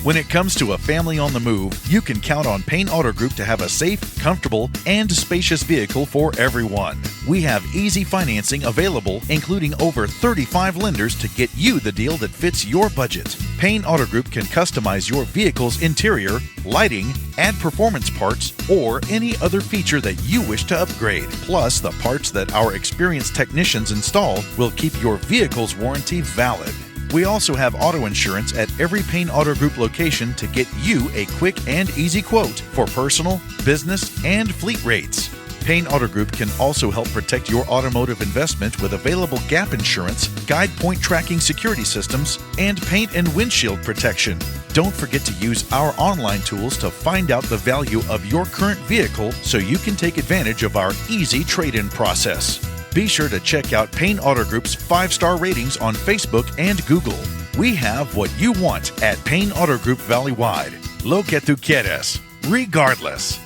When it comes to a family on the move, you can count on Payne Auto Group to have a safe, comfortable, and spacious vehicle for everyone. We have easy financing available, including over 35 lenders to get you the deal that fits your budget. Payne Auto Group can customize your vehicle's interior, lighting, add performance parts, or any other feature that you wish to upgrade. Plus, the parts that our experienced technicians install will keep your vehicle's warranty valid. We also have auto insurance at every Payne Auto Group location to get you a quick and easy quote for personal, business, and fleet rates. Payne Auto Group can also help protect your automotive investment with available gap insurance, guide point tracking security systems, and paint and windshield protection. Don't forget to use our online tools to find out the value of your current vehicle so you can take advantage of our easy trade-in process. Be sure to check out Payne Auto Group's 5-star ratings on Facebook and Google. We have what you want at Payne Auto Group Valley-wide. Lo que tú quieres, regardless.